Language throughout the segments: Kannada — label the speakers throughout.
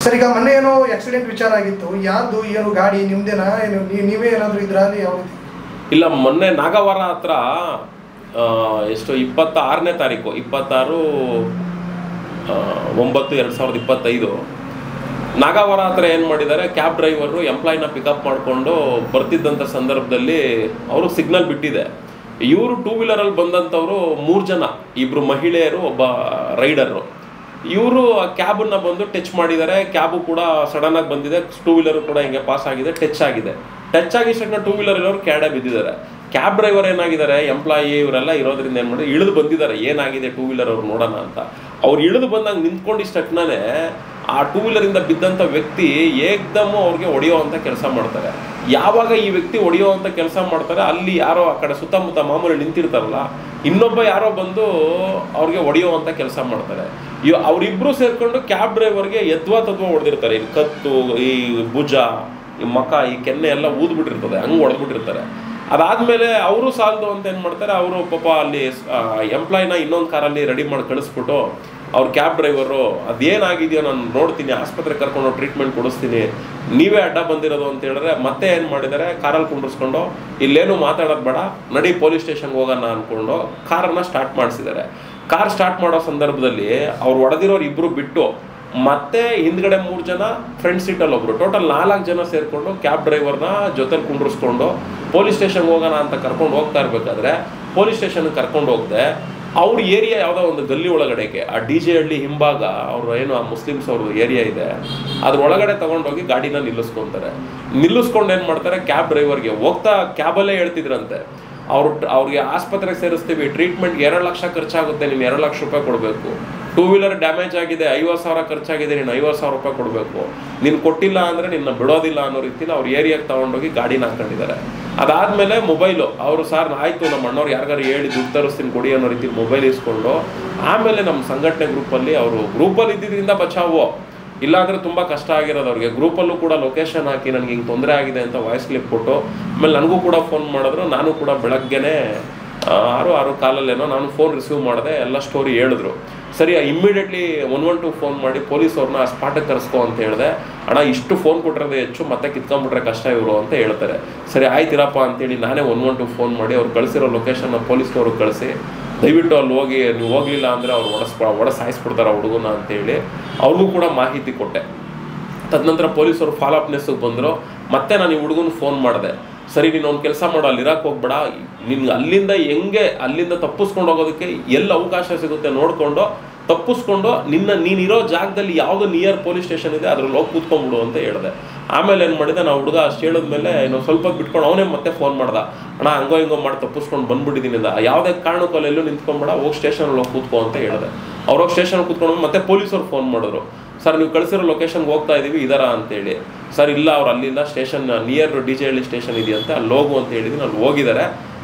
Speaker 1: ಸರ್, ಈಗ ಮೊನ್ನೆ ಏನೋ ಆಕ್ಸಿಡೆಂಟ್ ವಿಚಾರ ಆಗಿತ್ತು, ಯಾರ್ದು ಏನು ಗಾಡಿ ನಿಮ್ದೇನಾ, ಏನು ನೀವೇ ಏನಾದರೂ ಇದ್ರ ಅಲ್ಲಿ ಯಾವ ರೀತಿ?
Speaker 2: ಇಲ್ಲ, ಮೊನ್ನೆ ನಾಗವಾರ ಹತ್ರ ಎಷ್ಟು 26ನೇ ತಾರೀಕು 26/9/2025 ನಾಗವಾರ ಹತ್ರ ಏನು ಮಾಡಿದ್ದಾರೆ, ಕ್ಯಾಬ್ ಡ್ರೈವರು ಎಂಪ್ಲಾಯ್ನ ಪಿಕಪ್ ಮಾಡಿಕೊಂಡು ಬರ್ತಿದ್ದಂಥ ಸಂದರ್ಭದಲ್ಲಿ ಅವರು ಸಿಗ್ನಲ್ ಬಿಟ್ಟಿದೆ. ಇವರು 2 ವೀಲರಲ್ಲಿ ಬಂದಂಥವರು 3 ಜನ, 2 ಮಹಿಳೆಯರು, ಒಬ್ಬ ರೈಡರು. ಇವರು ಆ ಕ್ಯಾಬನ್ನು ಬಂದು ಟಚ್ ಮಾಡಿದ್ದಾರೆ. ಕ್ಯಾಬು ಕೂಡ ಸಡನ್ನಾಗಿ ಬಂದಿದೆ, 2 ವೀಲರು ಕೂಡ ಹಿಂಗೆ ಪಾಸ್ ಆಗಿದೆ, ಟಚ್ ಆಗಿದೆ. ಟಚ್ ಆಗಿ ಸಣ್ಣ 2 ವೀಲರ್ ಇರೋರು ಕೆಳಗಡೆ ಬಿದ್ದಿದ್ದಾರೆ. ಕ್ಯಾಬ್ ಡ್ರೈವರ್ ಏನಾಗಿದ್ದಾರೆ, ಎಂಪ್ಲಾಯಿ ಇವರೆಲ್ಲ ಇರೋದ್ರಿಂದ ಏನು ಮಾಡಿ ಇಳಿದು ಬಂದಿದ್ದಾರೆ, ಏನಾಗಿದೆ 2 ವೀಲರ್ ಅವ್ರು ನೋಡೋಣ ಅಂತ. ಅವ್ರು ಇಳಿದು ಬಂದಾಗ ನಿಂತ್ಕೊಂಡಿಷ್ಟು ತಕ್ಷಣನೇ ಆ 2 ವೀಲರಿಂದ ಬಿದ್ದಂಥ ವ್ಯಕ್ತಿ ಏಕ್ದಮ್ಮು ಅವ್ರಿಗೆ ಹೊಡೆಯೋ ಅಂತ ಕೆಲಸ ಮಾಡ್ತಾರೆ. ಯಾವಾಗ ಈ ವ್ಯಕ್ತಿ ಹೊಡೆಯೋ ಅಂತ ಕೆಲಸ ಮಾಡ್ತಾರೆ, ಅಲ್ಲಿ ಯಾರೋ ಆ ಕಡೆ ಸುತ್ತಮುತ್ತ ಮಾಮೂಲಿ ನಿಂತಿರ್ತಾರಲ್ಲ, ಇನ್ನೊಬ್ಬ ಯಾರೋ ಬಂದು ಅವ್ರಿಗೆ ಹೊಡೆಯೋ ಅಂತ ಕೆಲಸ ಮಾಡ್ತಾರೆ. ಅವರಿಬ್ಬರು ಸೇರ್ಕೊಂಡು ಕ್ಯಾಬ್ ಡ್ರೈವರ್ಗೆ ಎದ್ವಾ ತದ್ವಾ ಹೊಡೆದಿರ್ತಾರೆ. ಈ ಕತ್ತು, ಈ ಭುಜ, ಈ ಮಕ, ಈ ಕೆನ್ನೆ ಎಲ್ಲ ಊದ್ಬಿಟ್ಟಿರ್ತದೆ, ಹಂಗೆ ಹೊಡೆದ್ಬಿಟ್ಟಿರ್ತಾರೆ. ಅದಾದಮೇಲೆ ಅವರು ಸಾಲದು ಅಂತ ಏನು ಮಾಡ್ತಾರೆ, ಅವರು ಪಾಪ ಅಲ್ಲಿ ಎಂಪ್ಲಾಯ್ನ ಇನ್ನೊಂದು ಕಾರಲ್ಲಿ ರೆಡಿ ಮಾಡಿ ಕಳಿಸ್ಬಿಟ್ಟು ಅವ್ರ ಕ್ಯಾಬ್ ಡ್ರೈವರು ಅದೇನಾಗಿದೆಯೋ ನಾನು ನೋಡ್ತೀನಿ, ಆಸ್ಪತ್ರೆಗೆ ಕರ್ಕೊಂಡು ಟ್ರೀಟ್ಮೆಂಟ್ ಕೊಡಿಸ್ತೀನಿ, ನೀವೇ ಅಡ್ಡ ಬಂದಿರೋದು ಅಂತ ಹೇಳಿದ್ರೆ ಮತ್ತೆ ಏನು ಮಾಡಿದ್ದಾರೆ, ಕಾರಲ್ಲಿ ಕುಂಡ್ರಿಸ್ಕೊಂಡು ಇಲ್ಲೇನು ಮಾತಾಡೋದು ಬೇಡ, ನಡಿ ಪೊಲೀಸ್ ಸ್ಟೇಷನ್ಗೆ ಹೋಗೋಣ ಅಂದ್ಕೊಂಡು ಕಾರನ್ನು ಸ್ಟಾರ್ಟ್ ಮಾಡಿಸಿದ್ದಾರೆ. ಕಾರ್ ಸ್ಟಾರ್ಟ್ ಮಾಡೋ ಸಂದರ್ಭದಲ್ಲಿ ಅವ್ರು ಹೊಡೆದಿರೋರು 2 ಬಿಟ್ಟು ಮತ್ತೆ ಹಿಂದ್ಗಡೆ 3 ಜನ, ಫ್ರಂಟ್ ಸೀಟಲ್ಲಿ ಒಬ್ರು, ಟೋಟಲ್ 4 ಜನ ಸೇರಿಕೊಂಡು ಕ್ಯಾಬ್ ಡ್ರೈವರ್ನ ಜೊತೆಲಿ ಕುಂಡ್ರಿಸ್ಕೊಂಡು ಪೊಲೀಸ್ ಸ್ಟೇಷನ್ಗೆ ಹೋಗೋಣ ಅಂತ ಕರ್ಕೊಂಡು ಹೋಗ್ತಾ ಇರಬೇಕಾದ್ರೆ ಪೊಲೀಸ್ ಸ್ಟೇಷನ್ಗೆ ಕರ್ಕೊಂಡು ಹೋಗದೆ ಅವ್ರ ಏರಿಯಾ ಯಾವುದೋ ಒಂದು ಗಲ್ಲಿ ಒಳಗಡೆಗೆ, ಆ DJ ಹಳ್ಳಿ ಹಿಂಭಾಗ ಅವ್ರು ಏನು ಆ ಮುಸ್ಲಿಮ್ಸ್ ಅವ್ರದ್ದು ಏರಿಯಾ ಇದೆ, ಅದ್ರ ಒಳಗಡೆ ತಗೊಂಡೋಗಿ ಗಾಡಿನ ನಿಲ್ಲಿಸ್ಕೊತಾರೆ. ನಿಲ್ಲಿಸ್ಕೊಂಡು ಏನು ಮಾಡ್ತಾರೆ, ಕ್ಯಾಬ್ ಡ್ರೈವರ್ಗೆ ಹೋಗ್ತಾ ಕ್ಯಾಬಲ್ಲೇ ಹೇಳ್ತಿದ್ರಂತೆ, ಅವ್ರಿಗೆ ಆಸ್ಪತ್ರೆಗೆ ಸೇರಿಸ್ತೀವಿ, ಟ್ರೀಟ್ಮೆಂಟ್ಗೆ 2 ಲಕ್ಷ ಖರ್ಚಾಗುತ್ತೆ, ನೀನು 2 ಲಕ್ಷ ರೂಪಾಯಿ ಕೊಡಬೇಕು. 2 ವೀಲರ್ ಡ್ಯಾಮೇಜ್ ಆಗಿದೆ, 50,000 ಖರ್ಚಾಗಿದೆ, ನೀನು 50,000 ರೂಪಾಯಿ ಕೊಡಬೇಕು, ನೀನು ಕೊಟ್ಟಿಲ್ಲ ಅಂದರೆ ನಿನ್ನ ಬಿಡೋದಿಲ್ಲ ಅನ್ನೋ ರೀತಿಲಿ ಅವ್ರು ಏರಿಯಾಗೆ ತೊಗೊಂಡೋಗಿ ಗಾಡಿನ ಹಾಕೊಂಡಿದ್ದಾರೆ. ಅದಾದಮೇಲೆ ಮೊಬೈಲು ಅವರು ಸಾರ್ ಆಯಿತು, ನಮ್ಮ ಅಣ್ಣವ್ರು ಯಾರಿಗಾರು ಹೇಳಿ ದುಡ್ಡು ತರಿಸ್ತೀನಿ ಕೊಡಿ ಅನ್ನೋ ರೀತಿ ಮೊಬೈಲ್ ಇಸ್ಕೊಂಡು ಆಮೇಲೆ ನಮ್ಮ ಸಂಘಟನೆ ಗ್ರೂಪಲ್ಲಿ ಅವರು ಗ್ರೂಪಲ್ಲಿ ಇದ್ದಿದ್ದರಿಂದ ಬಚಾವು, ಇಲ್ಲಾಂದರೆ ತುಂಬ ಕಷ್ಟ ಆಗಿರೋದು ಅವ್ರಿಗೆ. ಗ್ರೂಪಲ್ಲೂ ಕೂಡ ಲೊಕೇಶನ್ ಹಾಕಿ ನನಗೆ ಹಿಂಗೆ ತೊಂದರೆ ಆಗಿದೆ ಅಂತ ವಾಯ್ಸ್ ಕ್ಲಿಪ್ ಕೊಟ್ಟು ಆಮೇಲೆ ನನಗೂ ಕೂಡ ಫೋನ್ ಮಾಡಿದ್ರು. ನಾನು ಕೂಡ ಬೆಳಗ್ಗೆನೇ 6 ಕಾಲಲ್ಲೇನೋ ನಾನು ಫೋನ್ ರಿಸೀವ್ ಮಾಡಿದೆ, ಎಲ್ಲ ಸ್ಟೋರಿ ಹೇಳಿದ್ರು. ಸರಿ, ಇಮ್ಮಿಡಿಯೇಟ್ಲಿ 112 ಫೋನ್ ಮಾಡಿ ಪೊಲೀಸವ್ರನ್ನ ಆ ಸ್ಪಾಟಿಗೆ ಕರೆಸ್ಕೊ ಅಂತ ಹೇಳಿದೆ. ಅಣ್ಣ ಇಷ್ಟು ಫೋನ್ ಕೊಟ್ಟಿರೋದೇ ಹೆಚ್ಚು, ಮತ್ತೆ ಕಿತ್ಕೊಂಡ್ಬಿಟ್ರೆ ಕಷ್ಟ ಇವರು ಅಂತ ಹೇಳ್ತಾರೆ. ಸರಿ ಆಯ್ತಿರಪ್ಪ ಅಂತೇಳಿ ನಾನೇ 112 ಫೋನ್ ಮಾಡಿ ಅವ್ರು ಕಳಿಸಿರೋ ಲೊಕೇಶನ್ನ ಪೊಲೀಸ್ನವ್ರಿಗೆ ಕಳಿಸಿ, ದಯವಿಟ್ಟು ಅಲ್ಲಿ ಹೋಗಿ, ನೀವು ಹೋಗಲಿಲ್ಲ ಅಂದರೆ ಅವ್ರು ಸಾಯಿಸ್ಬಿಡ್ತಾರೆ ಹುಡುಗನ ಅಂತೇಳಿ ಅವ್ರಿಗೂ ಕೂಡ ಮಾಹಿತಿ ಕೊಟ್ಟೆ. ತದನಂತರ ಪೊಲೀಸರು ಫಾಲೋಅಪ್ನೆಸ್ಸಿಗೆ ಬಂದರು. ಮತ್ತೆ ನಾನು ಈ ಹುಡುಗನ ಫೋನ್ ಮಾಡಿದೆ, ಸರಿ ನೀನು ಒಂದು ಕೆಲಸ ಮಾಡೋ, ಅಲ್ಲಿ ಇರೋಕ್ಕೆ ಹೋಗ್ಬೇಡ, ನಿನ್ಗೆ ಅಲ್ಲಿಂದ ತಪ್ಪಿಸ್ಕೊಂಡು ಹೋಗೋದಕ್ಕೆ ಎಲ್ಲಿ ಅವಕಾಶ ಸಿಗುತ್ತೆ ನೋಡಿಕೊಂಡು ತಪ್ಪಿಸ್ಕೊಂಡು ನೀನಿರೋ ಜಾಗದಲ್ಲಿ ಯಾವುದು ನಿಯರ್ ಪೊಲೀಸ್ ಸ್ಟೇಷನ್ ಇದೆ ಅದ್ರಲ್ಲಿ ಹೋಗಿ ಕೂತ್ಕೊಂಡ್ಬಿಡು ಅಂತ ಹೇಳಿದೆ. ಆಮೇಲೆ ಏನು ಮಾಡಿದೆ, ನಾವು ಹುಡುಗ ಅಷ್ಟು ಹೇಳಿದ್ಮೇಲೆ ಇನ್ನೊಂದು ಸ್ವಲ್ಪ ಬಿಟ್ಕೊಂಡು ಅವನೇ ಮತ್ತೆ ಫೋನ್ ಮಾಡ್ದ, ಅಣ್ಣ ಹಂಗೋ ಹಿಂಗೋ ಮಾಡಿ ತಪ್ಪಿಸ್ಕೊಂಡು ಬಂದ್ಬಿಟ್ಟಿದ್ದೀನಿ, ಯಾವುದೇ ಕಾರಣಕ್ಕೂ ಎಲ್ಲೂ ನಿಂತ್ಕೊಂಡ್ಬೇಡ, ಹೋಗಿ ಸ್ಟೇಷನಲ್ಲಿ ಹೋಗಿ ಕೂತ್ಕೊ ಅಂತ ಹೇಳಿದೆ. ಅವ್ರೋಗಿ ಸ್ಟೇಷನ್ಗೆ ಕೂತ್ಕೊಂಡು ಮತ್ತೆ ಪೊಲೀಸವ್ರು ಫೋನ್ ಮಾಡಿದ್ರು, ಸರ್ ನೀವು ಕಳಿಸಿರೋ ಲೊಕೇಶನ್ಗೆ ಹೋಗ್ತಾ ಇದ್ದೀವಿ ಇದರ ಅಂತೇಳಿ. ಸರ್ ಇಲ್ಲ, ಅವ್ರು ಅಲ್ಲಿಂದ ಸ್ಟೇಷನ್ ನಿಯರ್ DJ ಹಳ್ಳಿ ಸ್ಟೇಷನ್ ಇದೆಯಂತೆ, ಅಲ್ಲಿ ಹೋಗು ಅಂತ ಹೇಳಿದ್ದೀನಿ, ಅಲ್ಲಿ ಹೋಗಿದ್ದಾರೆ,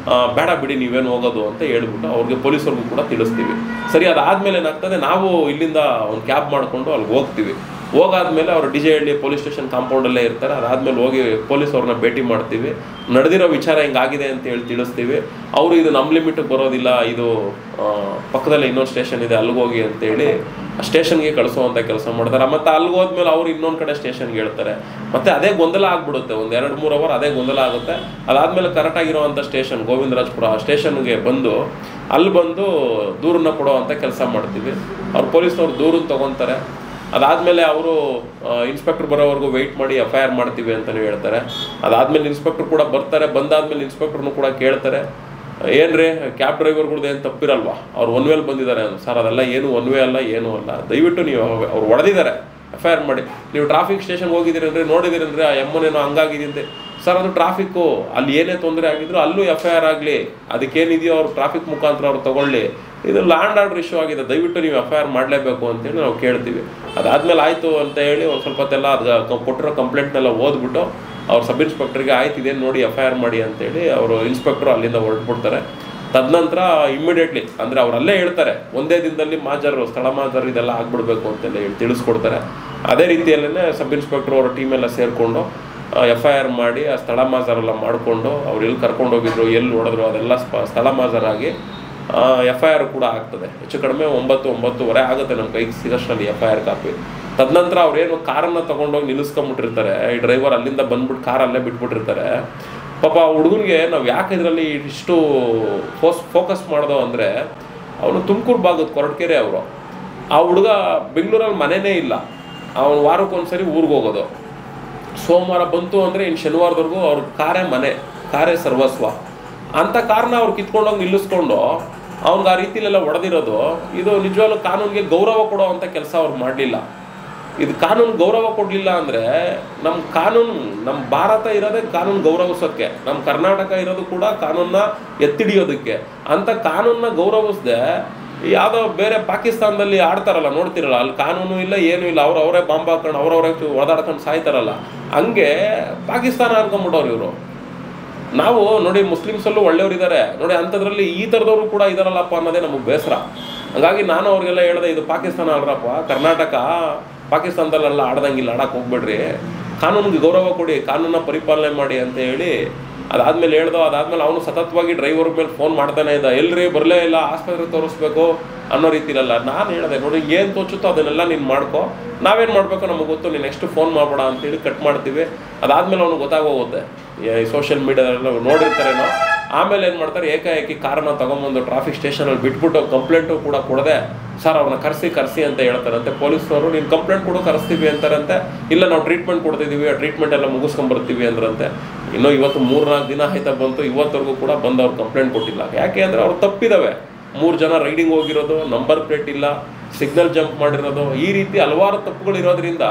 Speaker 2: ಬೇಡ ಬಿಡಿ ನೀವೇನು ಹೋಗೋದು ಅಂತ ಹೇಳ್ಬಿಟ್ಟು ಅವ್ರಿಗೆ ಪೊಲೀಸವ್ರಿಗೂ ಕೂಡ ತಿಳಿಸ್ತೀವಿ. ಸರಿ, ಅದಾದಮೇಲೆ ಏನಾಗ್ತದೆ, ನಾವು ಇಲ್ಲಿಂದ ಒಂದು ಕ್ಯಾಬ್ ಮಾಡಿಕೊಂಡು ಅಲ್ಲಿಗೆ ಹೋಗ್ತೀವಿ. ಹೋಗಾದ್ಮೇಲೆ ಅವರು DJ ಹಳ್ಳಿ ಪೊಲೀಸ್ ಸ್ಟೇಷನ್ ಕಾಂಪೌಂಡಲ್ಲೇ ಇರ್ತಾರೆ. ಅದಾದಮೇಲೆ ಹೋಗಿ ಪೊಲೀಸವ್ರನ್ನ ಭೇಟಿ ಮಾಡ್ತೀವಿ, ನಡೆದಿರೋ ವಿಚಾರ ಹಿಂಗಾಗಿದೆ ಅಂತ ಹೇಳಿ ತಿಳಿಸ್ತೀವಿ. ಅವರು ಇದು ನಮ್ಮ ಲಿಮಿಟಿಗೆ ಬರೋದಿಲ್ಲ, ಇದು ಪಕ್ಕದಲ್ಲೇ ಇನ್ನೊಂದು ಸ್ಟೇಷನ್ ಇದೆ ಅಲ್ಲಿಗೆ ಹೋಗಿ ಅಂತೇಳಿ ಸ್ಟೇಷನ್ಗೆ ಕಳಿಸೋವಂಥ ಕೆಲಸ ಮಾಡ್ತಾರೆ. ಮತ್ತು ಅಲ್ಲಿಗೆ ಹೋದ್ಮೇಲೆ ಅವರು ಇನ್ನೊಂದು ಕಡೆ ಸ್ಟೇಷನ್ಗೆ ಹೇಳ್ತಾರೆ. ಮತ್ತು ಅದೇ ಗೊಂದಲ ಆಗಿಬಿಡುತ್ತೆ, ಒಂದು 2-3 ಅವರ್ ಅದೇ ಗೊಂದಲ ಆಗುತ್ತೆ. ಅದಾದಮೇಲೆ ಕರೆಕ್ಟಾಗಿರೋವಂಥ ಸ್ಟೇಷನ್ ಗೋವಿಂದರಾಜಪುರ ಸ್ಟೇಷನ್ಗೆ ಬಂದು ಅಲ್ಲಿ ಬಂದು ದೂರನ್ನ ಕೊಡೋ ಅಂತ ಕೆಲಸ ಮಾಡ್ತೀವಿ. ಅವ್ರು ಪೊಲೀಸ್ನವ್ರು ದೂರನ್ನು ತೊಗೊತಾರೆ. ಅದಾದಮೇಲೆ ಅವರು ಇನ್ಸ್ಪೆಕ್ಟರ್ ಬರೋವರೆಗೂ ವೆಯ್ಟ್ ಮಾಡಿ FIR ಮಾಡ್ತೀವಿ ಅಂತಲೇ ಹೇಳ್ತಾರೆ. ಅದಾದಮೇಲೆ ಇನ್ಸ್ಪೆಕ್ಟರ್ ಕೂಡ ಬರ್ತಾರೆ. ಬಂದಾದ್ಮೇಲೆ ಇನ್ಸ್ಪೆಕ್ಟರ್ನು ಕೂಡ ಕೇಳ್ತಾರೆ, ಏನ್ರಿ ಕ್ಯಾಬ್ ಡ್ರೈವರ್ಗಳ್ದು ಏನು ತಪ್ಪಿರಲ್ವಾ, ಅವ್ರು 1 ವೇಲ್ ಬಂದಿದ್ದಾರೆ. ಸರ್ ಅದೆಲ್ಲ ಏನು 1 ವೇ ಅಲ್ಲ, ಏನೂ ಅಲ್ಲ, ದಯವಿಟ್ಟು ನೀವು ಅವ್ರು ಹೊಡೆದಿದ್ದಾರೆ FIR ಮಾಡಿ. ನೀವು ಟ್ರಾಫಿಕ್ ಸ್ಟೇಷನ್ಗೆ ಹೋಗಿದ್ದೀರಿ ನೋಡಿದಿರೇನ್ರಿ, ಆ ಎಮ್ಮನೇನೋ ಹಂಗಾಗಿದ್ದೆ. ಸರ್ ಅದು ಟ್ರಾಫಿಕ್ಕು, ಅಲ್ಲಿ ಏನೇ ತೊಂದರೆ ಆಗಿದ್ರು ಅಲ್ಲೂ FIR ಆಗಲಿ, ಅದಕ್ಕೇನಿದೆಯೋ ಅವ್ರು ಟ್ರಾಫಿಕ್ ಮುಖಾಂತರ ಅವ್ರು ತೊಗೊಳ್ಳಿ, ಇದು ಲ್ಯಾಂಡ್ ಆರ್ಡರ್ ಇಶ್ಯೂ ಆಗಿದೆ, ದಯವಿಟ್ಟು ನೀವು FIR ಮಾಡಲೇಬೇಕು ಅಂತೇಳಿ ನಾವು ಕೇಳ್ತೀವಿ. ಅದಾದಮೇಲೆ ಆಯಿತು ಅಂತ ಹೇಳಿ ಒಂದು ಸ್ವಲ್ಪ ಹೊತ್ತೆಲ್ಲ ಅದು ಕೊಟ್ಟಿರೋ ಕಂಪ್ಲೇಂಟ್ನೆಲ್ಲ ಓದ್ಬಿಟ್ಟು ಅವ್ರು ಸಬ್ ಇನ್ಸ್ಪೆಕ್ಟ್ರಿಗೆ ಆಯ್ತು ಇದೇನು ನೋಡಿ FIR ಮಾಡಿ ಅಂತೇಳಿ ಅವರು ಇನ್ಸ್ಪೆಕ್ಟ್ರು ಅಲ್ಲಿಂದ ಹೊರಟ್ಬಿಡ್ತಾರೆ. ತದನಂತರ ಇಮ್ಮಿಡಿಯೇಟ್ಲಿ ಅಂದರೆ ಅವರಲ್ಲೇ ಹೇಳ್ತಾರೆ, ಒಂದೇ ದಿನದಲ್ಲಿ ಸ್ಥಳ ಮಾಜರು ಇದೆಲ್ಲ ಆಗ್ಬಿಡ್ಬೇಕು ಅಂತೆಲ್ಲ ಹೇಳಿ ತಿಳಿಸ್ಕೊಡ್ತಾರೆ. ಅದೇ ರೀತಿಯಲ್ಲೇ ಸಬ್ ಇನ್ಸ್ಪೆಕ್ಟ್ರು ಅವರ ಟೀಮೆಲ್ಲ ಸೇರಿಕೊಂಡು FIR ಮಾಡಿ ಆ ಸ್ಥಳ ಮಾಜರೆಲ್ಲ ಮಾಡಿಕೊಂಡು ಅವ್ರು ಎಲ್ಲಿ ಕರ್ಕೊಂಡೋಗಿದ್ರು, ಎಲ್ಲಿ ಹೊಡೆದ್ರು ಅದೆಲ್ಲ ಸ್ಥಳ ಮಾಜರಾಗಿ FIR ಕೂಡ ಆಗ್ತದೆ. ಹೆಚ್ಚು ಕಡಿಮೆ 9-9:30 ಆಗುತ್ತೆ ನಮ್ಮ ಕೈಗೆ ಸಿಗೋಷ್ಟರಲ್ಲಿ FIR ಕಾಪಿ. ತದನಂತರ ಅವ್ರೇನು ಕಾರನ್ನು ತೊಗೊಂಡೋಗಿ ನಿಲ್ಲಿಸ್ಕೊಂಬಿಟ್ಟಿರ್ತಾರೆ, ಈ ಡ್ರೈವರ್ ಅಲ್ಲಿಂದ ಬಂದ್ಬಿಟ್ಟು ಕಾರಲ್ಲೇ ಬಿಟ್ಬಿಟ್ಟಿರ್ತಾರೆ. ಪಾಪ ಆ ಹುಡುಗನಿಗೆ ನಾವು ಯಾಕೆ ಇದರಲ್ಲಿ ಇಷ್ಟು ಫೋಕಸ್ ಮಾಡ್ದೋ ಅಂದರೆ, ಅವನು ತುಮಕೂರು ಭಾಗದ ಕೊರಟಗೆರೆ ಅವರು. ಆ ಹುಡುಗ ಬೆಂಗಳೂರಲ್ಲಿ ಮನೆಯೇ ಇಲ್ಲ, ಅವನು ವಾರಕ್ಕೊಂದ್ಸರಿ ಊರಿಗೆ ಹೋಗೋದು. ಸೋಮವಾರ ಬಂತು ಅಂದರೆ ಇನ್ನು ಶನಿವಾರದವರೆಗೂ ಅವ್ರ ಕಾರೇ ಸರ್ವಸ್ವ. ಅಂಥ ಕಾರನ್ನ ಅವ್ರು ಕಿತ್ಕೊಂಡೋಗಿ ನಿಲ್ಲಿಸ್ಕೊಂಡು ಅವ್ನಿಗೆ ಆ ರೀತಿಲೆಲ್ಲ ಹೊಡೆದಿರೋದು, ಇದು ನಿಜವಾಗ್ಲೂ ಕಾನೂನಿಗೆ ಗೌರವ ಕೊಡೋ ಅಂಥ ಕೆಲಸ ಅವ್ರು ಮಾಡಲಿಲ್ಲ. ಇದು ಕಾನೂನು ಗೌರವ ಕೊಡಲಿಲ್ಲ ಅಂದರೆ, ನಮ್ಮ ಭಾರತ ಇರೋದೇ ಕಾನೂನು ಗೌರವಿಸೋಕ್ಕೆ, ನಮ್ಮ ಕರ್ನಾಟಕ ಇರೋದು ಕೂಡ ಕಾನೂನನ್ನ ಎತ್ತಿಡಿಯೋದಕ್ಕೆ. ಅಂಥ ಕಾನೂನನ್ನ ಗೌರವಿಸದೆ ಯಾವುದೋ ಬೇರೆ ಪಾಕಿಸ್ತಾನದಲ್ಲಿ ಆಡ್ತಾರಲ್ಲ, ನೋಡ್ತಿರಲ್ಲ, ಅಲ್ಲಿ ಕಾನೂನು ಇಲ್ಲ ಏನೂ ಇಲ್ಲ, ಅವರವರೇ ಬಾಂಬ್ ಹಾಕೊಂಡು ಅವರವರೇ ಹೊಡೆದಾಡ್ಕೊಂಡು ಸಾಯ್ತಾರಲ್ಲ, ಹಂಗೆ ಪಾಕಿಸ್ತಾನ ಅನ್ಕೊಂಬಿಟ್ಟವ್ರು ಇವರು. ನಾವು ನೋಡಿ ಮುಸ್ಲಿಮ್ಸಲ್ಲೂ ಒಳ್ಳೆಯವರಿದ್ದಾರೆ ನೋಡಿ, ಅಂಥದ್ರಲ್ಲಿ ಈ ಥರದವರು ಕೂಡ ಇದಾರಲ್ಲಪ್ಪ ಅನ್ನೋದೇ ನಮಗೆ ಬೇಸರ. ಹಾಗಾಗಿ ನಾನು ಅವ್ರಿಗೆಲ್ಲ ಹೇಳಿದೆ, ಇದು ಪಾಕಿಸ್ತಾನ ಅಲ್ರಪ್ಪ, ಕರ್ನಾಟಕ ಪಾಕಿಸ್ತಾನದಲ್ಲೆಲ್ಲ ಆಡ್ದಂಗಿಲ್ಲ, ಆಡಕ್ಕೆ ಹೋಗ್ಬೇಡ್ರಿ, ಕಾನೂನಿಗೆ ಗೌರವ ಕೊಡಿ, ಕಾನೂನನ್ನ ಪರಿಪಾಲನೆ ಮಾಡಿ ಅಂತ ಹೇಳಿ ಅದಾದ್ಮೇಲೆ ಅದಾದ್ಮೇಲೆ ಅವನು ಸತತವಾಗಿ ಡ್ರೈವರ್ ಮೇಲೆ ಫೋನ್ ಮಾಡ್ತಾನೆ ಇದ್ದ, ಎಲ್ರಿ ಬರಲೇ ಇಲ್ಲ, ಆಸ್ಪತ್ರೆ ತೋರಿಸ್ಬೇಕು ಅನ್ನೋ ರೀತಿಲಲ್ಲ. ನಾನು ಹೇಳಿದೆ, ನೋಡಿ ಏನು ತೋಚುತ್ತೋ ಅದನ್ನೆಲ್ಲ ನೀನು ಮಾಡ್ಕೊ, ನಾವೇನು ಮಾಡಬೇಕು ನಮಗೆ ಗೊತ್ತು, ನೀನು ನೆಕ್ಸ್ಟ್ ಫೋನ್ ಮಾಡಬೇಡ ಅಂತೇಳಿ ಕಟ್ ಮಾಡ್ತೀವಿ. ಅದಾದ್ಮೇಲೆ ಅವ್ನಿಗೆ ಗೊತ್ತಾಗೋಗುತ್ತೆ, ಈ ಸೋಷಿಯಲ್ ಮೀಡಿಯಾದಲ್ಲ ನೋಡಿರ್ತಾರೇನೋ. ಆಮೇಲೆ ಏನು ಮಾಡ್ತಾರೆ, ಏಕಾಏಕಿ ಕಾರನ್ನ ತೊಗೊಂಬಂದು ಟ್ರಾಫಿಕ್ ಸ್ಟೇಷನಲ್ಲಿ ಬಿಟ್ಬಿಟ್ಟು ಕಂಪ್ಲೇಂಟು ಕೂಡ ಕೊಡದೆ, ಸರ್ ಅವ್ರನ್ನ ಕರೆಸಿ ಅಂತ ಹೇಳ್ತಾರಂತೆ ಪೊಲೀಸ್ನವರು. ನೀನು ಕಂಪ್ಲೇಂಟ್ ಕೂಡ ಕರೆಸ್ತೀವಿ ಅಂತಾರಂತೆ. ಇಲ್ಲ ನಾವು ಟ್ರೀಟ್ಮೆಂಟ್ ಕೊಡ್ತಿದ್ದೀವಿ, ಆ ಟ್ರೀಟ್ಮೆಂಟ್ ಎಲ್ಲ ಮುಗಿಸ್ಕೊಂಬರ್ತೀವಿ ಅಂದ್ರಂತೆ. ಇನ್ನೂ ಇವತ್ತು 3-4 ದಿನ ಆಯ್ತಾ ಬಂತು, ಇವತ್ತವರೆಗೂ ಕೂಡ ಬಂದು ಅವ್ರು ಕಂಪ್ಲೇಂಟ್ ಕೊಟ್ಟಿಲ್ಲ. ಯಾಕೆ ಅಂದರೆ ಅವ್ರು ತಪ್ಪಿದ್ದಾವೆ. 3 ಜನ ರೈಡಿಂಗ್ ಹೋಗಿರೋದು, ನಂಬರ್ ಪ್ಲೇಟ್ ಇಲ್ಲ, ಸಿಗ್ನಲ್ ಜಂಪ್ ಮಾಡಿರೋದು, ಈ ರೀತಿ ಹಲವಾರು ತಪ್ಪುಗಳು ಇರೋದ್ರಿಂದ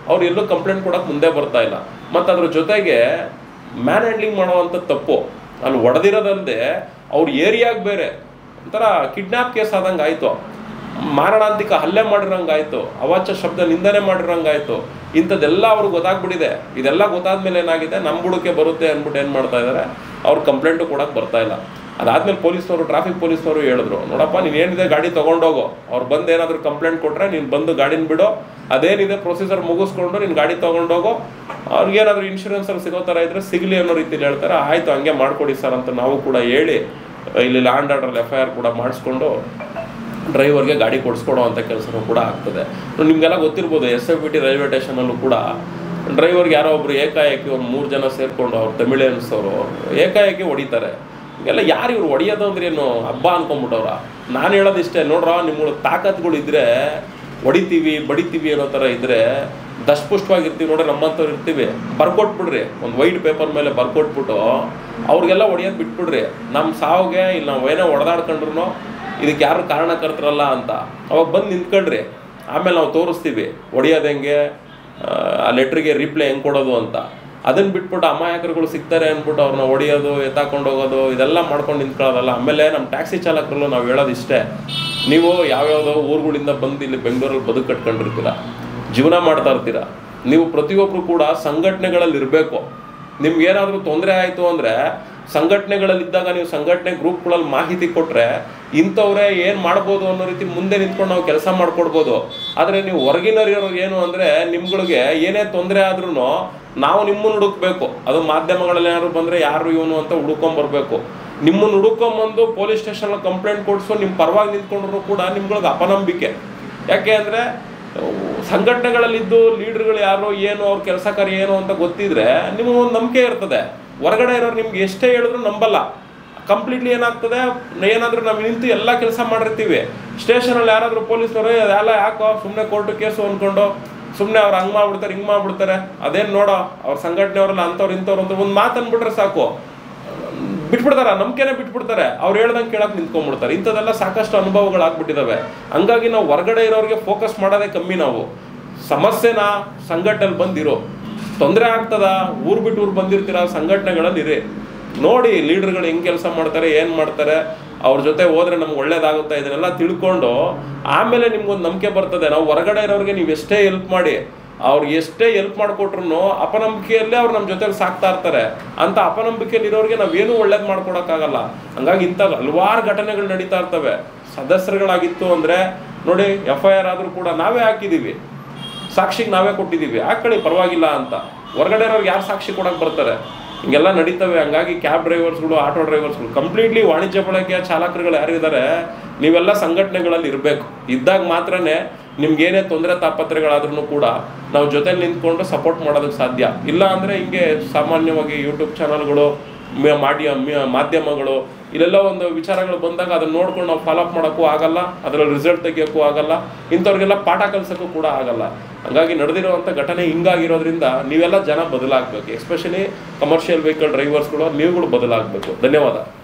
Speaker 2: ಅವ್ರು ಎಲ್ಲೂ ಕಂಪ್ಲೇಂಟ್ ಕೊಡೋಕೆ ಮುಂದೆ ಬರ್ತಾ ಇಲ್ಲ. ಮತ್ತು ಅದ್ರ ಜೊತೆಗೆ ಮ್ಯಾನ್ ಹ್ಯಾಂಡ್ಲಿಂಗ್ ಮಾಡೋವಂಥ ತಪ್ಪು, ಅಲ್ಲಿ ಹೊಡೆದಿರೋದಲ್ಲದೆ ಅವ್ರ ಏರಿಯಾಗೆ ಬೇರೆ ಒಂಥರ ಕಿಡ್ನಾಪ್ ಕೇಸ್ ಆದಂಗೆ ಆಯಿತು, ಮಾರಣಾಂತಿಕ ಹಲ್ಲೆ ಮಾಡಿರೋಂಗಾಯ್ತು, ಅವಾಚ್ಯ ಶಬ್ದ ನಿಂದನೆ ಮಾಡಿರೋಂಗಾಯ್ತು. ಇಂಥದ್ದೆಲ್ಲ ಅವ್ರಿಗೆ ಗೊತ್ತಾಗ್ಬಿಟ್ಟಿದೆ. ಇದೆಲ್ಲ ಗೊತ್ತಾದ್ಮೇಲೆ ಏನಾಗಿದೆ, ನಮ್ಮ ಬುಡಕ್ಕೆ ಬರುತ್ತೆ ಅಂದ್ಬಿಟ್ಟು ಏನು ಮಾಡ್ತಾ ಇದ್ದಾರೆ, ಅವ್ರು ಕಂಪ್ಲೇಂಟು ಕೊಡೋಕೆ ಬರ್ತಾ ಇಲ್ಲ. ಅದಾದ್ಮೇಲೆ ಪೊಲೀಸ್ನವರು, ಟ್ರಾಫಿಕ್ ಪೊಲೀಸ್ನವರು ಹೇಳಿದ್ರು, ನೋಡಪ್ಪ ನೀನೇನಿದೆ ಗಾಡಿ ತೊಗೊಂಡೋಗೋ, ಅವ್ರು ಬಂದು ಏನಾದರೂ ಕಂಪ್ಲೇಂಟ್ ಕೊಟ್ಟರೆ ನೀನು ಬಂದು ಗಾಡಿನ ಬಿಡೋ, ಅದೇನಿದೆ ಪ್ರೊಸೀಜರ್ ಮುಗಿಸ್ಕೊಂಡು ನೀನು ಗಾಡಿ ತೊಗೊಂಡೋಗೋ, ಅವ್ರಿಗೇನಾದರೂ ಇನ್ಶೂರೆನ್ಸಲ್ಲಿ ಸಿಗೋ ಥರ ಇದ್ದರೆ ಸಿಗಲಿ ಅನ್ನೋ ರೀತಿಲಿ ಹೇಳ್ತಾರೆ. ಆಯಿತು ಹಂಗೆ ಮಾಡಿಕೊಡಿ ಸರ್ ಅಂತ ನಾವು ಕೂಡ ಹೇಳಿ ಇಲ್ಲಿ ಲ್ಯಾಂಡ್ ಆರ್ಡರ್ FIR ಕೂಡ ಮಾಡಿಸ್ಕೊಂಡು ಡ್ರೈವರ್ಗೆ ಗಾಡಿ ಕೊಡಿಸ್ಕೊಡೋ ಅಂಥ ಕೆಲಸನೂ ಕೂಡ ಆಗ್ತದೆ. ನಿಮಗೆಲ್ಲ ಗೊತ್ತಿರ್ಬೋದು, SFBT ರೈಲ್ವೆ ಸ್ಟೇಷನಲ್ಲೂ ಕೂಡ ಡ್ರೈವರ್ಗೆ ಯಾರೋ ಒಬ್ರು ಏಕಾಏಕಿ ಒಂದು 3 ಜನ ಸೇರಿಕೊಂಡು ಅವ್ರು ತಮಿಳಿಯನ್ಸ್ ಅವರು ಏಕಾಏಕಿ ಹೊಡಿತಾರೆ. ಎಲ್ಲ ಯಾರು ಇವ್ರು ಹೊಡಿಯೋದು ಅಂದ್ರೆ ಏನು ಹಬ್ಬ ಅನ್ಕೊಂಬಿಟ್ಟವ್ರ. ನಾನು ಹೇಳೋದಿಷ್ಟೇ, ನೋಡ್ರ ನಿಮ್ಗಳ ತಾಕತ್ಗಳು ಇದ್ದರೆ ಹೊಡಿತೀವಿ ಬಡಿತೀವಿ ಅನ್ನೋ ಥರ ಇದ್ದರೆ ದಷ್ಟಪುಷ್ಟವಾಗಿರ್ತೀವಿ. ನೋಡ್ರಿ ನಮ್ಮಂಥವ್ರು ಇರ್ತೀವಿ, ಬರ್ಕೊಟ್ಬಿಡ್ರಿ, ಒಂದು ವೈಟ್ ಪೇಪರ್ ಮೇಲೆ ಬರ್ಕೊಟ್ಬಿಟ್ಟು ಅವ್ರಿಗೆಲ್ಲ ಹೊಡಿಯೋದು ಬಿಟ್ಬಿಡ್ರಿ. ನಮ್ಮ ಸಾವುಗೆ ಇಲ್ಲಿ ನಾವು ಏನೋ ಹೊಡೆದಾಡ್ಕೊಂಡ್ರು ಇದಕ್ಕೆ ಯಾರು ಕಾರಣಕರ್ತರಲ್ಲ ಅಂತ ಅವಾಗ ಬಂದು ನಿಂತ್ಕೊಳ್ರಿ, ಆಮೇಲೆ ನಾವು ತೋರಿಸ್ತೀವಿ ಹೊಡಿಯೋದು ಹೆಂಗೆ, ಆ ಲೆಟ್ರಿಗೆ ರಿಪ್ಲೈ ಹೆಂಗೆ ಕೊಡೋದು ಅಂತ. ಅದನ್ನು ಬಿಟ್ಬಿಟ್ಟು ಅಮಾಯಕರುಗಳು ಸಿಗ್ತಾರೆ ಅಂದ್ಬಿಟ್ಟು ಅವ್ರನ್ನ ಹೊಡಿಯೋದು, ಎತ್ತಾಕೊಂಡು ಹೋಗೋದು, ಇದೆಲ್ಲ ಮಾಡ್ಕೊಂಡು ನಿಂತ್ಕೊಳ್ಳೋದಲ್ಲ. ಆಮೇಲೆ ನಮ್ಮ ಟ್ಯಾಕ್ಸಿ ಚಾಲಕರಲ್ಲೂ ನಾವು ಹೇಳೋದು ಇಷ್ಟೇ, ನೀವು ಯಾವ್ಯಾವುದೋ ಊರುಗಳಿಂದ ಬಂದು ಇಲ್ಲಿ ಬೆಂಗಳೂರಲ್ಲಿ ಬದುಕು ಕಟ್ಕೊಂಡಿರ್ತೀರ, ಜೀವನ ಮಾಡ್ತಾ ಇರ್ತೀರ. ನೀವು ಪ್ರತಿಯೊಬ್ಬರು ಕೂಡ ಸಂಘಟನೆಗಳಲ್ಲಿ ಇರಬೇಕು. ನಿಮ್ಗೇನಾದರೂ ತೊಂದರೆ ಆಯಿತು ಅಂದರೆ ಸಂಘಟನೆಗಳಲ್ಲಿದ್ದಾಗ ನೀವು ಸಂಘಟನೆ ಗ್ರೂಪ್ಗಳಲ್ಲಿ ಮಾಹಿತಿ ಕೊಟ್ಟರೆ ಇಂಥವ್ರೆ ಏನು ಮಾಡ್ಬೋದು ಅನ್ನೋ ರೀತಿ ಮುಂದೆ ನಿಂತ್ಕೊಂಡು ನಾವು ಕೆಲಸ ಮಾಡ್ಕೊಡ್ಬೋದು. ಆದರೆ ನೀವು ಹೊರಗಿನವ್ರು ಏನು ಅಂದರೆ ನಿಮ್ಗಳಿಗೆ ಏನೇ ತೊಂದರೆ ಆದ್ರೂ ನಾವು ನಿಮ್ಮನ್ನು ಹುಡುಕ್ಬೇಕು. ಅದು ಮಾಧ್ಯಮಗಳಲ್ಲಿ ಏನಾದ್ರು ಬಂದರೆ ಯಾರು ಇವನು ಅಂತ ಹುಡುಕೊಂಬರ್ಬೇಕು. ನಿಮ್ಮನ್ನು ಹುಡುಕೊಂಬಂದು ಪೊಲೀಸ್ ಸ್ಟೇಷನಲ್ಲಿ ಕಂಪ್ಲೇಂಟ್ ಕೊಡಿಸೋ ನಿಮ್ಮ ಪರವಾಗಿ ನಿಂತ್ಕೊಂಡ್ರು ಕೂಡ ನಿಮ್ಗಳಿಗೆ ಅಪನಂಬಿಕೆ. ಯಾಕೆ ಅಂದರೆ ಸಂಘಟನೆಗಳಲ್ಲಿದ್ದು ಲೀಡರ್ಗಳು ಯಾರು ಏನು ಅವ್ರ ಕೆಲಸ ಕಾರ್ಯ ಏನು ಅಂತ ಗೊತ್ತಿದ್ರೆ ನಿಮಗೊಂದು ನಂಬಿಕೆ ಇರ್ತದೆ. ಹೊರಗಡೆ ಇರೋರು ನಿಮ್ಗೆ ಎಷ್ಟೇ ಹೇಳಿದ್ರು ನಂಬಲ್ಲ. ಕಂಪ್ಲೀಟ್ಲಿ ಏನಾಗ್ತದೆ, ಏನಾದರೂ ನಾವು ನಿಂತು ಎಲ್ಲ ಕೆಲಸ ಮಾಡಿರ್ತೀವಿ, ಸ್ಟೇಷನಲ್ಲಿ ಯಾರಾದರೂ ಪೊಲೀಸ್ನವರು ಅದೆಲ್ಲ ಯಾಕೋ ಸುಮ್ಮನೆ ಕೋರ್ಟು ಕೇಸು ಅಂದ್ಕೊಂಡು ಸುಮ್ಮನೆ ಅವ್ರು ಹಂಗೆ ಮಾಡ್ಬಿಡ್ತಾರೆ ಹಿಂಗೆ ಮಾಡ್ಬಿಡ್ತಾರೆ, ಅದೇನು ನೋಡೋ ಅವ್ರ ಸಂಘಟನೆಯವರೆಲ್ಲ ಅಂಥವ್ರು ಇಂಥವ್ರು ಅಂತ ಒಂದು ಮಾತು ಅಂದ್ಬಿಟ್ರೆ ಸಾಕು, ಬಿಟ್ಬಿಡ್ತಾರೆ, ನಂಬಿಕೆನೇ ಬಿಟ್ಬಿಡ್ತಾರೆ, ಅವ್ರು ಹೇಳ್ದಂಗೆ ಕೇಳಕ್ಕೆ ನಿಂತ್ಕೊಂಡ್ಬಿಡ್ತಾರೆ. ಇಂಥದ್ದೆಲ್ಲ ಸಾಕಷ್ಟು ಅನುಭವಗಳಾಗ್ಬಿಟ್ಟಿದ್ದಾವೆ. ಹಂಗಾಗಿ ನಾವು ಹೊರಗಡೆ ಇರೋರಿಗೆ ಫೋಕಸ್ ಮಾಡೋದೇ ಕಮ್ಮಿ. ನಾವು ಸಮಸ್ಯೆನ ಸಂಘಟನೆಯಲ್ಲಿ ಬಂದಿರೋ, ತೊಂದರೆ ಆಗ್ತದ ಊರು ಬಿಟ್ಟು ಊರು ಬಂದಿರ್ತೀರ, ಸಂಘಟನೆಗಳಲ್ಲಿ ಇರಿ, ನೋಡಿ ಲೀಡರ್ಗಳು ಹೆಂಗೆ ಕೆಲಸ ಮಾಡ್ತಾರೆ ಏನು ಮಾಡ್ತಾರೆ, ಅವ್ರ ಜೊತೆ ಹೋದ್ರೆ ನಮ್ಗೆ ಒಳ್ಳೇದಾಗುತ್ತೆ, ಇದನ್ನೆಲ್ಲ ತಿಳ್ಕೊಂಡು ಆಮೇಲೆ ನಿಮ್ಗೊಂದು ನಂಬಿಕೆ ಬರ್ತದೆ. ನಾವು ಹೊರಗಡೆ ಇರೋರಿಗೆ ನೀವು ಎಷ್ಟೇ ಹೆಲ್ಪ್ ಮಾಡಿ, ಅವ್ರಿಗೆ ಎಷ್ಟೇ ಹೆಲ್ಪ್ ಮಾಡಿಕೊಟ್ರು ಅಪನಂಬಿಕೆಯಲ್ಲೇ ಅವ್ರು ನಮ್ಮ ಜೊತೆಲಿ ಸಾಕ್ತಾ ಇರ್ತಾರೆ. ಅಂಥ ಅಪನಂಬಿಕೆಯಲ್ಲಿ ಇರೋರಿಗೆ ನಾವೇನೂ ಒಳ್ಳೇದು ಮಾಡ್ಕೊಡೋಕ್ಕಾಗಲ್ಲ. ಹಂಗಾಗಿ ಇಂಥ ಹಲವಾರು ಘಟನೆಗಳು ನಡೀತಾ ಇರ್ತವೆ. ಸದಸ್ಯರುಗಳಾಗಿತ್ತು ಅಂದರೆ ನೋಡಿ FIR ಆದರೂ ಕೂಡ ನಾವೇ ಹಾಕಿದ್ದೀವಿ, ಸಾಕ್ಷಿಗೆ ನಾವೇ ಕೊಟ್ಟಿದ್ದೀವಿ, ಹಾಕೊಳ್ಳಿ ಪರವಾಗಿಲ್ಲ ಅಂತ. ಹೊರಗಡೆ ಇರೋರಿಗೆ ಯಾರು ಸಾಕ್ಷಿ ಕೊಡೋಕೆ ಬರ್ತಾರೆ? ಹಿಂಗೆಲ್ಲ ನಡೀತವೆ. ಹಂಗಾಗಿ ಕ್ಯಾಬ್ ಡ್ರೈವರ್ಸ್ಗಳು, ಆಟೋ ಡ್ರೈವರ್ಸ್ಗಳು, ಕಂಪ್ಲೀಟ್ಲಿ ವಾಣಿಜ್ಯ ಬಳಕೆಯ ಚಾಲಕರುಗಳು ಯಾರಿದ್ದಾರೆ, ನೀವೆಲ್ಲ ಸಂಘಟನೆಗಳಲ್ಲಿ ಇರಬೇಕು. ಇದ್ದಾಗ ಮಾತ್ರನೇ ನಿಮ್ಗೇನೇ ತೊಂದರೆ ತಾಪತ್ರೆಗಳಾದ್ರೂ ಕೂಡ ನಾವು ಜೊತೆಲಿ ನಿಂತ್ಕೊಂಡು ಸಪೋರ್ಟ್ ಮಾಡೋದಕ್ಕೆ ಸಾಧ್ಯ. ಇಲ್ಲ ಅಂದರೆ ಹಿಂಗೆ ಸಾಮಾನ್ಯವಾಗಿ ಯೂಟ್ಯೂಬ್ ಚಾನಲ್ಗಳು ಮಾಧ್ಯಮಗಳು ಇಲ್ಲೆಲ್ಲ ಒಂದು ವಿಚಾರಗಳು ಬಂದಾಗ ಅದನ್ನ ನೋಡ್ಕೊಂಡು ನಾವು ಫಾಲೋ ಅಪ್ ಮಾಡೋಕ್ಕೂ ಆಗಲ್ಲ, ಅದರಲ್ಲಿ ರಿಸಲ್ಟ್ ತೆಗಿಯೋಕ್ಕೂ ಆಗಲ್ಲ, ಇಂಥವ್ರಿಗೆಲ್ಲ ಪಾಠ ಕಲಿಸೋಕ್ಕೂ ಕೂಡ ಆಗಲ್ಲ. ಹಾಗಾಗಿ ನಡೆದಿರುವಂಥ ಘಟನೆ ಹಿಂಗಾಗಿರೋದ್ರಿಂದ ನೀವೆಲ್ಲ ಜನ ಬದಲಾಗಬೇಕು, ಎಸ್ಪೆಷಲಿ ಕಮರ್ಷಿಯಲ್ ವೆಹಿಕಲ್ ಡ್ರೈವರ್ಸ್ಗಳು ನೀವುಗಳು ಬದಲಾಗಬೇಕು. ಧನ್ಯವಾದ.